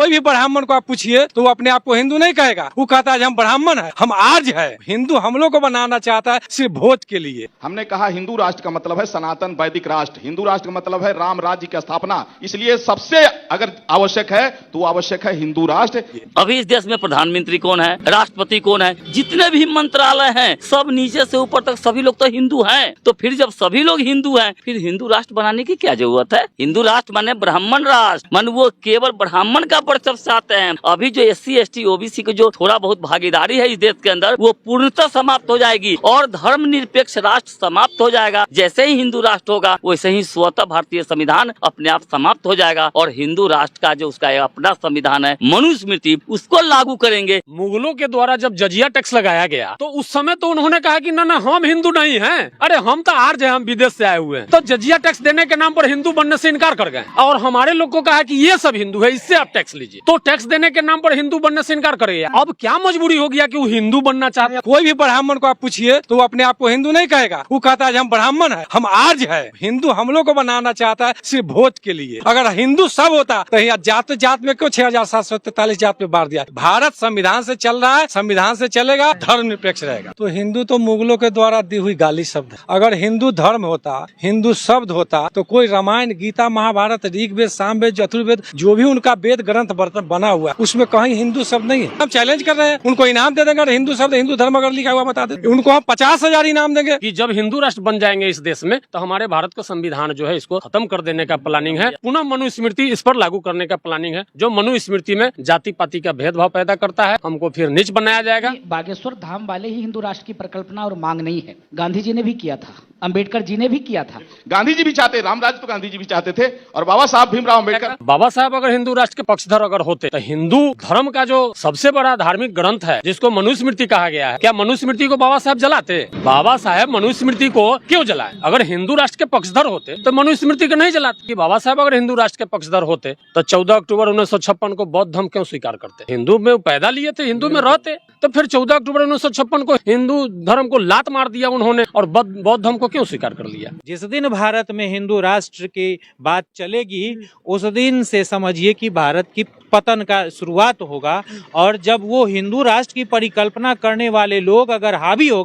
कोई भी ब्राह्मण को आप पूछिए तो वो अपने आप को हिंदू नहीं कहेगा, वो कहता है हम ब्राह्मण है, हम आर्य है। हिंदू हम लोग को बनाना चाहता है सिर्फ वोट के लिए। हमने कहा हिंदू राष्ट्र का मतलब है सनातन वैदिक राष्ट्र, हिंदू राष्ट्र का मतलब है राम राज्य की स्थापना, इसलिए सबसे अगर आवश्यक है तो आवश्यक है हिंदू राष्ट्र। अभी इस देश में प्रधानमंत्री कौन है, राष्ट्रपति कौन है, जितने भी मंत्रालय हैं सब नीचे से ऊपर तक सभी लोग तो हिंदू हैं। तो फिर जब सभी लोग हिंदू हैं फिर हिंदू राष्ट्र बनाने की क्या जरूरत है। हिंदू राष्ट्र माने ब्राह्मण राष्ट्र, मान वो केवल ब्राह्मण का वर्चस्व चाहते हैं। अभी जो SC ST OBC की जो थोड़ा बहुत भागीदारी है इस देश के अंदर वो पूर्णतः समाप्त हो जाएगी और धर्मनिरपेक्ष राष्ट्र समाप्त हो जाएगा। जैसे ही हिंदू राष्ट्र होगा वैसे ही स्वतः भारतीय संविधान अपने आप समाप्त हो जाएगा और हिंदू राष्ट्र का जो उसका अपना संविधान है मनुस्मृति उसको लागू करेंगे। मुगलों के द्वारा जब जजिया टैक्स लगाया गया तो उस समय तो उन्होंने कहा कि ना हम हिंदू नहीं हैं, अरे हम तो आर्य हैं, हम विदेश से आए हुए हैं। तो जजिया टैक्स देने के नाम पर हिंदू बनने से इनकार कर गए और हमारे लोग को कहा कि ये सब हिंदू है, इससे आप टैक्स लीजिए। तो टैक्स देने के नाम पर हिंदू बनने से इनकार कर गया। अब क्या मजबूरी हो गया कि वो हिंदू बनना चाहते हैं। कोई भी ब्राह्मण को आप पूछिए तो वो अपने आप को हिंदू नहीं कहेगा, वो कहता है हम ब्राह्मण है, हम आर्य है। हिंदू हम लोग को बनाना चाहता है सिर्फ वोट के लिए। अगर हिंदू सब होता तो यहाँ जात जात में क्यों 6743 जात में बांट दिया। भारत संविधान से चल रहा है, संविधान से चलेगा, धर्मनिरपेक्ष रहेगा। तो हिंदू तो मुगलों के द्वारा दी हुई गाली शब्द है। अगर हिंदू धर्म होता, हिंदू शब्द होता तो कोई रामायण गीता महाभारत ऋग्वेद सामवेद चतुर्वेद जो भी उनका वेद ग्रंथ बना हुआ उसमें कहीं हिंदू शब्द नहीं है। हम चैलेंज कर रहे हैं, उनको इनाम दे देंगे हिंदू शब्द हिंदू धर्म अगर लिखा हुआ बता दे, उनको हम 50,000 इनाम देंगे। कि जब हिंदू राष्ट्र बन जाएंगे इस देश में तो हमारे भारत का संविधान जो है इसको खत्म कर देने का प्लानिंग है, पुनः मनुस्मृति इस पर लागू करने का प्लानिंग है। जो मनुस्मृति में जाति पाति का भेदभाव पैदा करता है हमको फिर नीच बनाया जाएगा। बागेश्वर धाम वाले ही हिंदू राष्ट्र की परिकल्पना और मांग नहीं है, गांधी जी ने भी किया था, अंबेडकर जी ने भी किया था। गांधी जी भी चाहते, रामराज तो गांधी जी भी चाहते थे और बाबा साहब भीमराव अंबेडकर। बाबा साहब अगर हिंदू राष्ट्र के पक्षधर अगर होते तो हिंदू धर्म का जो सबसे बड़ा धार्मिक ग्रंथ है जिसको मनुस्मृति कहा गया है, क्या मनुस्मृति को बाबा साहब जलाते? बाबा साहब मनुस्मृति को क्यों जलाए? अगर हिंदू राष्ट्र के पक्षधर होते तो मनुस्मृति को नहीं जलाते। कि बाबा साहब अगर हिंदू राष्ट्र के पक्षधर होते तो 14 अक्टूबर 1956 को बौद्ध धर्म क्यों स्वीकार करते? हिंदू में पैदा लिए थे, हिंदू में रहते, तो फिर 14 अक्टूबर 1956 को हिंदू धर्म को लात मार दिया उन्होंने और बौद्ध धर्म को क्यों स्वीकार कर लिया? जिस दिन भारत में हिंदू राष्ट्र की बात चलेगी उस दिन से समझिए कि भारत की पतन का शुरुआत होगा। और जब वो हिंदू राष्ट्र की परिकल्पना करने वाले लोग अगर हावी हो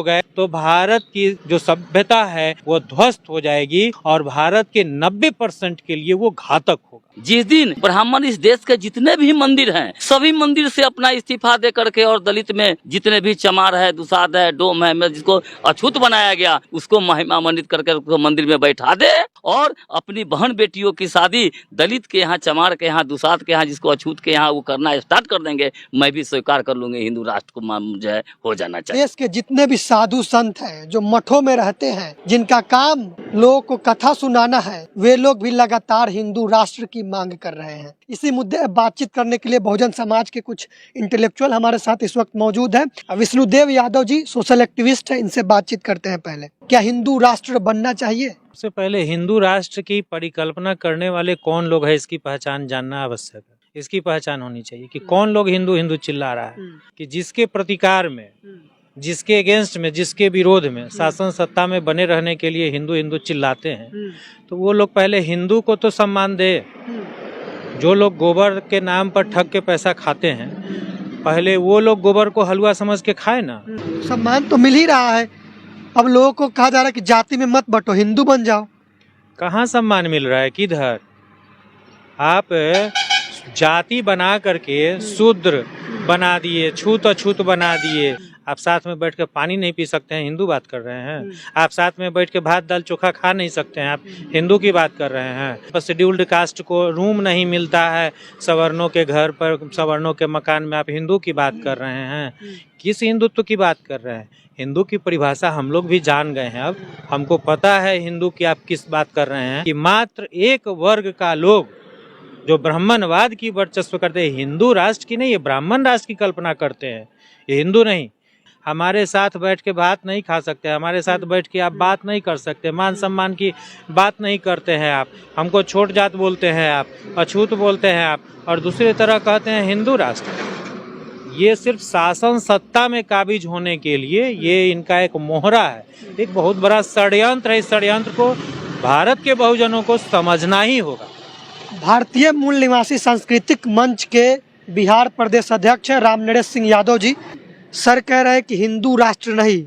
गए तो भारत की जो सभ्यता है वो ध्वस्त हो जाएगी और भारत के 90% के लिए वो घातक होगा। जिस दिन ब्राह्मण इस देश के जितने भी मंदिर हैं सभी मंदिर से अपना इस्तीफा दे करके और दलित में जितने भी चमार है, दुसाध है, डोम है, जिसको अछूत बनाया गया उसको महिमा मंडित करके उसको मंदिर में बैठा दे और अपनी बहन बेटियों की शादी दलित के यहाँ, चमार के यहाँ, दुसाध के यहाँ, जिसको अछूत के यहाँ वो करना स्टार्ट कर देंगे, मैं भी स्वीकार कर लूंगी हिंदू राष्ट्र को जो है हो जाना चाहिए। देश के जितने भी साधु संत हैं जो मठों में रहते हैं, जिनका काम लोगों को कथा सुनाना है, वे लोग भी लगातार हिंदू राष्ट्र की मांग कर रहे हैं। इसी मुद्दे पर बातचीत करने के लिए बहुजन समाज के कुछ इंटेलेक्चुअल हमारे साथ इस वक्त मौजूद हैं। विष्णुदेव यादव जी सोशल एक्टिविस्ट हैं, इनसे बातचीत करते हैं। पहले, क्या हिंदू राष्ट्र बनना चाहिए? सबसे पहले हिंदू राष्ट्र की परिकल्पना करने वाले कौन लोग हैं इसकी पहचान जानना आवश्यक है। इसकी पहचान होनी चाहिए कि कौन लोग हिंदू हिंदू चिल्ला रहा है, कि जिसके प्रतिकार में, जिसके अगेंस्ट में, जिसके विरोध में शासन सत्ता में बने रहने के लिए हिंदू हिंदू चिल्लाते हैं, तो वो लोग पहले हिंदू को तो सम्मान दे। जो लोग गोबर के नाम पर ठग के पैसा खाते हैं पहले वो लोग गोबर को हलवा समझ के खाए ना। सम्मान तो मिल ही रहा है, अब लोगों को कहा जा रहा है कि जाति में मत बंटो, हिंदू बन जाओ। कहाँ सम्मान मिल रहा है, किधर? आप जाति बना करके शूद्र बना दिए, छूत अछूत बना दिए। आप साथ में बैठ के पानी नहीं पी सकते हैं, हिंदू बात कर रहे हैं। आप साथ में बैठ के भात दाल चोखा खा नहीं सकते हैं, आप हिंदू की बात कर रहे हैं। शेड्यूल्ड कास्ट को रूम नहीं मिलता है सवर्णों के घर पर, सवर्णों के मकान में, आप हिंदू की बात कर रहे हैं। किस हिंदुत्व की बात कर रहे हैं? हिंदू की परिभाषा हम लोग भी जान गए हैं। अब हमको पता है हिंदू की आप किस बात कर रहे हैं, कि मात्र एक वर्ग का लोग जो ब्राह्मणवाद की वर्चस्व करते हैं, हिंदू राष्ट्र की नहीं, ये ब्राह्मण राष्ट्र की कल्पना करते हैं, ये हिंदू नहीं। हमारे साथ बैठ के भात नहीं खा सकते, हमारे साथ बैठ के आप बात नहीं कर सकते, मान सम्मान की बात नहीं करते हैं आप, हमको छोट जात बोलते हैं आप, अछूत बोलते हैं आप, और दूसरी तरह कहते हैं हिंदू राष्ट्र। ये सिर्फ शासन सत्ता में काबिज होने के लिए ये इनका एक मोहरा है, एक बहुत बड़ा षड्यंत्र है। इस षड्यंत्र को भारत के बहुजनों को समझना ही होगा। भारतीय मूल निवासी सांस्कृतिक मंच के बिहार प्रदेश अध्यक्ष रामनरेश सिंह यादव जी। सर कह रहे हैं कि हिंदू राष्ट्र नहीं,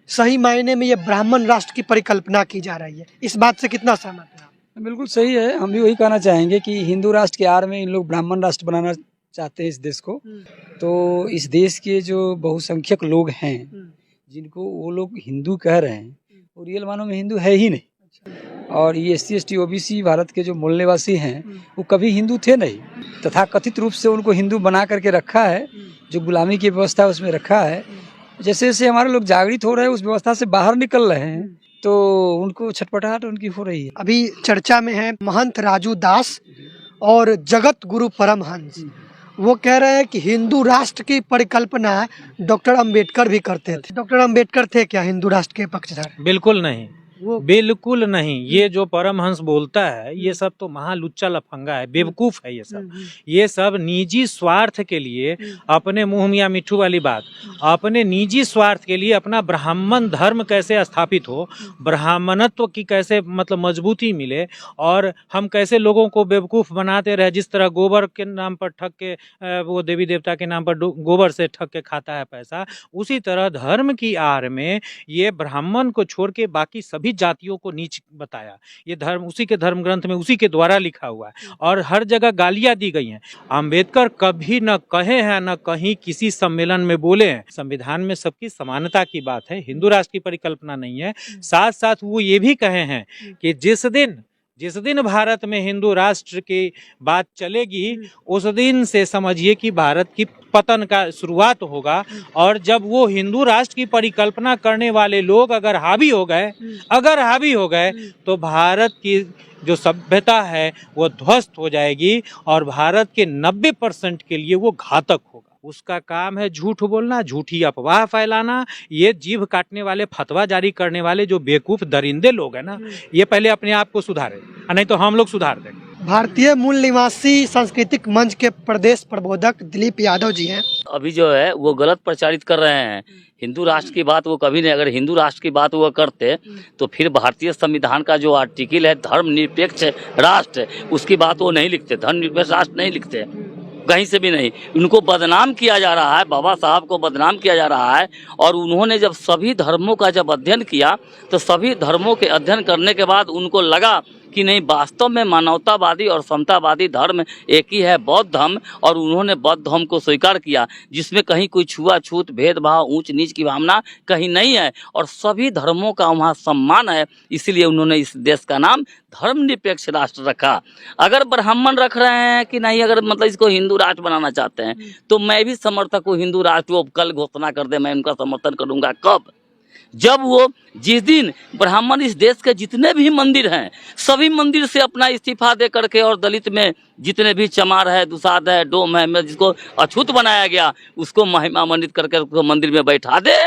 सही मायने में ये ब्राह्मण राष्ट्र की परिकल्पना की जा रही है। इस बात से कितना सहमत है आप? बिल्कुल सही है। हम भी वही कहना चाहेंगे कि हिंदू राष्ट्र के आड़ में इन लोग ब्राह्मण राष्ट्र बनाना चाहते हैं इस देश को। तो इस देश के जो बहुसंख्यक लोग हैं, जिनको वो लोग हिंदू कह रहे हैं, वो रियल मानों में हिंदू है ही नहीं। और ये SC ST OBC भारत के जो मूल निवासी हैं, वो कभी हिंदू थे नहीं। तथा कथित रूप से उनको हिंदू बना करके रखा है, जो गुलामी की व्यवस्था उसमें रखा है। जैसे जैसे हमारे लोग जागृत हो रहे हैं, उस व्यवस्था से बाहर निकल रहे हैं, तो उनको छटपटाहट उनकी हो रही है। अभी चर्चा में है महंत राजू दास और जगत गुरु परमहंस। वो कह रहे हैं कि हिंदू राष्ट्र की परिकल्पना डॉक्टर अंबेडकर भी करते थे। डॉक्टर अंबेडकर थे क्या हिंदू राष्ट्र के पक्षधर? बिल्कुल नहीं, बिल्कुल नहीं। ये जो परमहंस बोलता है, ये सब तो महालुच्चा लफंगा है, बेवकूफ है ये सब निजी स्वार्थ के लिए, अपने मुंह मियां मिट्ठू वाली बात, अपने निजी स्वार्थ के लिए अपना ब्राह्मण धर्म कैसे स्थापित हो, ब्राह्मणत्व की कैसे मतलब मजबूती मिले, और हम कैसे लोगों को बेवकूफ बनाते रहे। जिस तरह गोबर के नाम पर ठग के वो देवी देवता के नाम पर गोबर से ठग के खाता है पैसा, उसी तरह धर्म की आड़ में ये ब्राह्मण को छोड़ के बाकी सभी जातियों को नीच बताया। ये धर्म उसी के धर्म ग्रंथ में उसी के द्वारा लिखा हुआ है, और हर जगह गालियां दी गई हैं। अंबेडकर कभी न कहे हैं, न कहीं किसी सम्मेलन में बोले हैं। संविधान में सबकी समानता की बात है, हिंदू राष्ट्र की परिकल्पना नहीं है। साथ साथ वो ये भी कहे हैं कि जिस दिन भारत में हिंदू राष्ट्र की बात चलेगी, उस दिन से समझिए कि भारत की पतन का शुरुआत होगा। और जब वो हिंदू राष्ट्र की परिकल्पना करने वाले लोग अगर हावी हो गए तो भारत की जो सभ्यता है वो ध्वस्त हो जाएगी, और भारत के 90% के लिए वो घातक होगा। उसका काम है झूठ बोलना, झूठी अफवाह फैलाना। ये जीभ काटने वाले, फतवा जारी करने वाले जो बेवकूफ दरिंदे लोग हैं ना, ये पहले अपने आप को सुधारे, नहीं तो हम लोग सुधार देंगे। भारतीय मूल निवासी सांस्कृतिक मंच के प्रदेश प्रबोधक दिलीप यादव जी हैं। अभी जो है वो गलत प्रचारित कर रहे हैं। हिंदू राष्ट्र की बात वो कभी नहीं, अगर हिंदू राष्ट्र की बात वो करते तो फिर भारतीय संविधान का जो आर्टिकल है धर्मनिरपेक्ष राष्ट्र, उसकी बात वो नहीं लिखते, धर्मनिरपेक्ष राष्ट्र नहीं लिखते कहीं से भी नहीं। उनको बदनाम किया जा रहा है, बाबा साहब को बदनाम किया जा रहा है। और उन्होंने जब सभी धर्मों का जब अध्ययन किया, तो सभी धर्मों के अध्ययन करने के बाद उनको लगा कि नहीं, वास्तव में मानवतावादी और समतावादी धर्म एक ही है, बौद्ध धर्म। और उन्होंने बौद्ध धर्म को स्वीकार किया, जिसमें कहीं कोई छुआछूत, भेदभाव, ऊंच नीच की भावना कहीं नहीं है, और सभी धर्मों का वहाँ सम्मान है। इसलिए उन्होंने इस देश का नाम धर्मनिरपेक्ष राष्ट्र रखा। अगर ब्राह्मण रख रहे हैं कि नहीं, अगर मतलब इसको हिंदू राष्ट्र बनाना चाहते हैं, तो मैं भी समर्थक हूँ हिंदू राष्ट्र। वो कल घोषणा कर दे, मैं उनका समर्थन करूँगा। कब? जब वो जिस दिन ब्राह्मण इस देश के जितने भी मंदिर हैं, सभी मंदिर से अपना इस्तीफा दे करके, और दलित में जितने भी चमार है, दुसाध है, डोम है, जिसको अछूत बनाया गया, उसको महिमा मंडित करके उसको मंदिर में बैठा दे,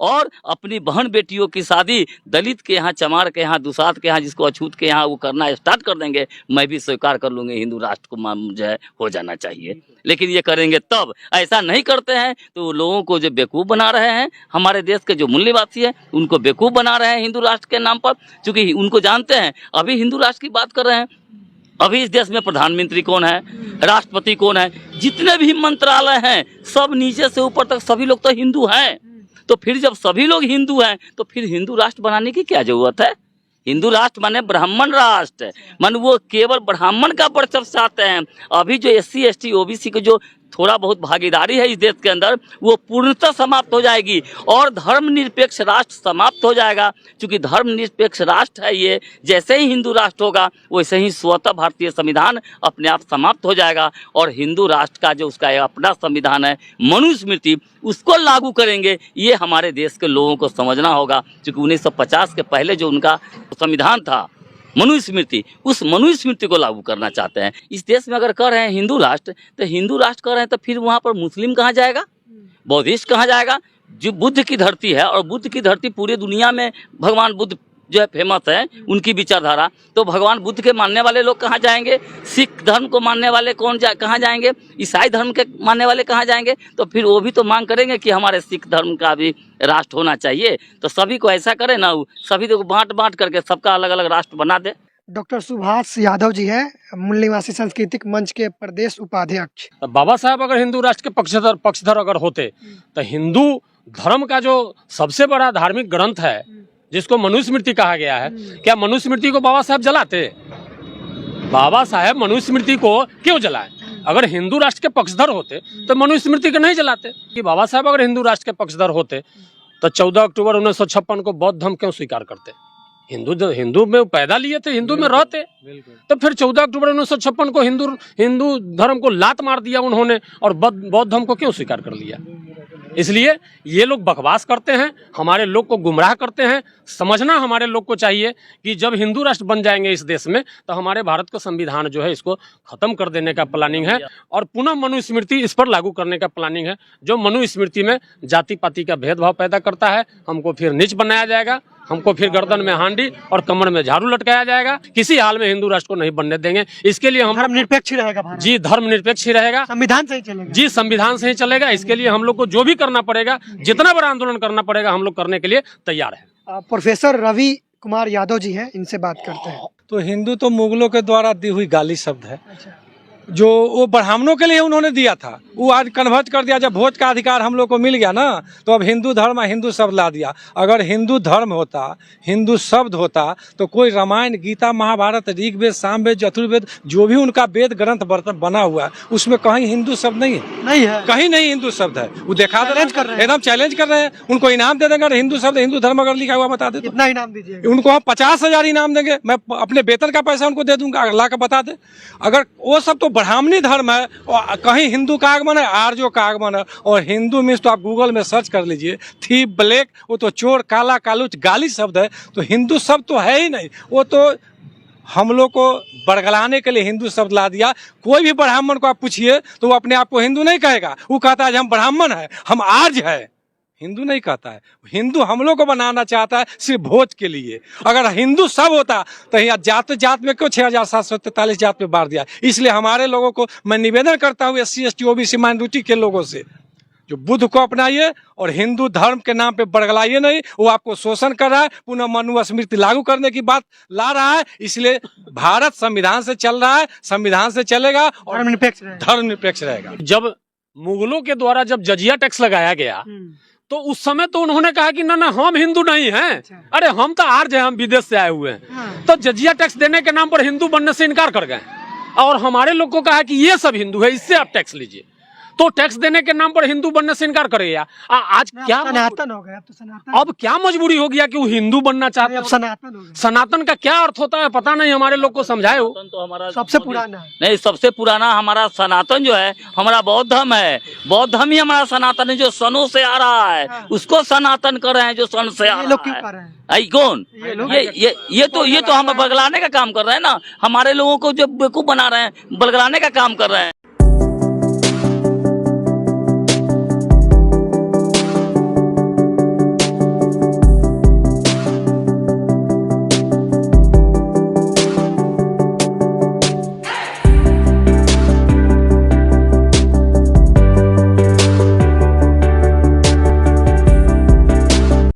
और अपनी बहन बेटियों की शादी दलित के यहाँ, चमार के यहाँ, दुसाध के यहाँ, जिसको अछूत के यहाँ वो करना स्टार्ट कर देंगे, मैं भी स्वीकार कर लूँगी हिंदू राष्ट्र को जो है हो जाना चाहिए। लेकिन ये करेंगे तब, ऐसा नहीं करते हैं तो लोगों को जो बेवकूफ़ बना रहे हैं, हमारे देश के जो मूल निवासी हैं उनको बेवकूफ़ बना रहे हैं हिंदू राष्ट्र के नाम पर। चूँकि उनको जानते हैं, अभी हिंदू राष्ट्र की बात कर रहे हैं, अभी इस देश में प्रधानमंत्री कौन है, राष्ट्रपति कौन है, जितने भी मंत्रालय हैं, सब नीचे से ऊपर तक सभी लोग तो हिंदू हैं। तो फिर जब सभी लोग हिंदू हैं, तो फिर हिंदू राष्ट्र बनाने की क्या जरूरत है? हिंदू राष्ट्र माने ब्राह्मण राष्ट्र, मान वो केवल ब्राह्मण का वर्चस्व चाहते हैं। अभी जो SC ST OBC की जो थोड़ा बहुत भागीदारी है इस देश के अंदर, वो पूर्णतः समाप्त हो जाएगी, और धर्मनिरपेक्ष राष्ट्र समाप्त हो जाएगा। क्योंकि धर्मनिरपेक्ष राष्ट्र है ये, जैसे ही हिंदू राष्ट्र होगा वैसे ही स्वतः भारतीय संविधान अपने आप समाप्त हो जाएगा। और हिंदू राष्ट्र का जो उसका अपना संविधान है, मनुस्मृति, उसको लागू करेंगे। ये हमारे देश के लोगों को समझना होगा। क्योंकि 1950 के पहले जो उनका संविधान था मनुस्मृति, उस मनुस्मृति को लागू करना चाहते हैं इस देश में। अगर कर रहे हैं हिंदू राष्ट्र, तो हिंदू राष्ट्र कर रहे हैं, तो फिर वहाँ पर मुस्लिम कहाँ जाएगा, बौद्धिस्ट कहाँ जाएगा? जो बुद्ध की धरती है, और बुद्ध की धरती पूरी दुनिया में भगवान बुद्ध जो है फेमस है, उनकी विचारधारा, तो भगवान बुद्ध के मानने वाले लोग कहाँ जाएंगे? सिख धर्म को मानने वाले कहाँ जाएंगे? ईसाई धर्म के मानने वाले कहाँ जाएंगे? तो फिर वो भी तो मांग करेंगे कि हमारे सिख धर्म का भी राष्ट्र होना चाहिए। तो सभी को ऐसा करे ना, सभी को बांट करके सबका अलग अलग राष्ट्र बना दे। डॉक्टर सुभाष यादव जी है, मूल निवासी सांस्कृतिक मंच के प्रदेश उपाध्यक्ष। तो बाबा साहब अगर हिंदू राष्ट्र के पक्षधर अगर होते तो हिंदू धर्म का जो सबसे बड़ा धार्मिक ग्रंथ है जिसको मनुस्मृति कहा गया है, क्या मनुस्मृति को बाबा साहब जलाते? बाबा साहब मनुस्मृति को क्यों जलाए? अगर हिंदू राष्ट्र के पक्षधर होते तो मनुस्मृति को नहीं जलाते। कि बाबा साहब अगर हिंदू राष्ट्र के पक्षधर होते तो 14 अक्टूबर 1956 को बौद्ध धर्म क्यों स्वीकार करते? हिंदू में पैदा लिए थे, हिंदू में रहते, तो फिर 14 अक्टूबर 1956 को हिंदू धर्म को लात मार दिया उन्होंने और बौद्ध धर्म को क्यों स्वीकार कर लिया? इसलिए ये लोग बकवास करते हैं, हमारे लोग को गुमराह करते हैं। समझना हमारे लोग को चाहिए कि जब हिंदू राष्ट्र बन जाएंगे इस देश में तो हमारे भारत का संविधान जो है इसको खत्म कर देने का प्लानिंग है और पुनः मनुस्मृति इस पर लागू करने का प्लानिंग है। जो मनुस्मृति में जाति पाति का भेदभाव पैदा करता है, हमको फिर नीच बनाया जाएगा, हमको फिर गर्दन में हांडी और कमर में झाड़ू लटकाया जाएगा। किसी हाल में हिंदू राष्ट्र को नहीं बनने देंगे। इसके लिए हम धर्मनिरपेक्ष रहेगा भारत। जी, धर्मनिरपेक्ष ही रहेगा, संविधान से ही चलेगा। जी, संविधान से ही चलेगा। इसके लिए हम लोग को जो भी करना पड़ेगा, जितना बड़ा आंदोलन करना पड़ेगा, हम लोग करने के लिए तैयार है। प्रोफेसर रवि कुमार यादव जी हैं, इनसे बात करते हैं। तो हिंदू तो मुगलों के द्वारा दी हुई गाली शब्द है, जो वो ब्राह्मणों के लिए उन्होंने दिया था, वो आज कन्वर्ट कर दिया। जब वोट का अधिकार हम लोग को मिल गया ना, तो अब हिंदू धर्म हिंदू शब्द ला दिया। अगर हिंदू धर्म होता, हिंदू शब्द होता, तो कोई रामायण, गीता, महाभारत, ऋग्वेद, सामवेद, यजुर्वेद, जो भी उनका वेद ग्रंथ बना हुआ है, उसमें कहीं हिंदू शब्द नहीं है, कहीं नहीं हिंदू शब्द है। वो देखा एकदम चैलेंज कर रहे हैं, उनको इनाम दे देंगे। हिंदू शब्द, हिंदू धर्म अगर लिखा हुआ बता दे, कितना इनाम दीजिए? उनको हम 50,000 इनाम देंगे। मैं अपने वेतन का पैसा उनको दे दूंगा, ला कर बता दे। अगर वो सब तो ब्राह्मणी धर्म है, और कहीं हिंदू का आगमन है, आर्यों का आगमन है। और हिंदू मीन्स तो आप गूगल में सर्च कर लीजिए, थीप, ब्लैक, वो तो चोर, काला, कालूच, गाली शब्द है। तो हिंदू शब्द तो है ही नहीं। वो तो हम लोग को बरगलाने के लिए हिंदू शब्द ला दिया। कोई भी ब्राह्मण को आप पूछिए तो वो अपने आप को हिंदू नहीं कहेगा, वो कहता है हम ब्राह्मण है, हम आर्य है, हिंदू नहीं कहता है। हिंदू हम लोग को बनाना चाहता है सिर्फ भोज के लिए। अगर हिंदू सब होता तो यहाँ जात में क्यों 6743 जात में बांट दिया? इसलिए हमारे लोगों को मैं निवेदन करता हूँ SC ST OBC माइनॉरिटी के लोगों से, जो बुद्ध को अपनाइए और हिंदू धर्म के नाम पे बरगलाइए नहीं। वो आपको शोषण कर रहा है, पुनः मनुस्मृति लागू करने की बात ला रहा है। इसलिए भारत संविधान से चल रहा है, संविधान से चलेगा और धर्मनिरपेक्ष रहेगा। जब मुगलों के द्वारा जब जजिया टैक्स लगाया गया तो उस समय तो उन्होंने कहा कि ना हम हिंदू नहीं हैं, अरे हम तो आर्य हैं, हम विदेश से आए हुए हैं। तो जजिया टैक्स देने के नाम पर हिंदू बनने से इनकार कर गए और हमारे लोग को कहा कि ये सब हिंदू है, इससे आप टैक्स लीजिए। तो टैक्स देने के नाम पर हिंदू बनने से इनकार कर गया। आज क्या सनातन हो गया? अब तो सनातन, अब क्या मजबूरी हो गया कि वो हिंदू बनना चाहते हैं? सनातन हो गया। सनातन का क्या अर्थ होता है पता नहीं, हमारे लोग को समझाए हो। तो हमारा सबसे पुराना है। नहीं, सबसे पुराना हमारा सनातन जो है हमारा बौद्ध धर्म है। बौद्ध धर्म ही हमारा सनातन है, जो सनों से आ रहा है, उसको सनातन कर रहे हैं, जो सन से आ रहा है। आई कौन? ये तो हम बगलाने का काम कर रहे हैं ना, हमारे लोगों को जो बेवकूफ बना रहे हैं, बगलाने का काम कर रहे हैं।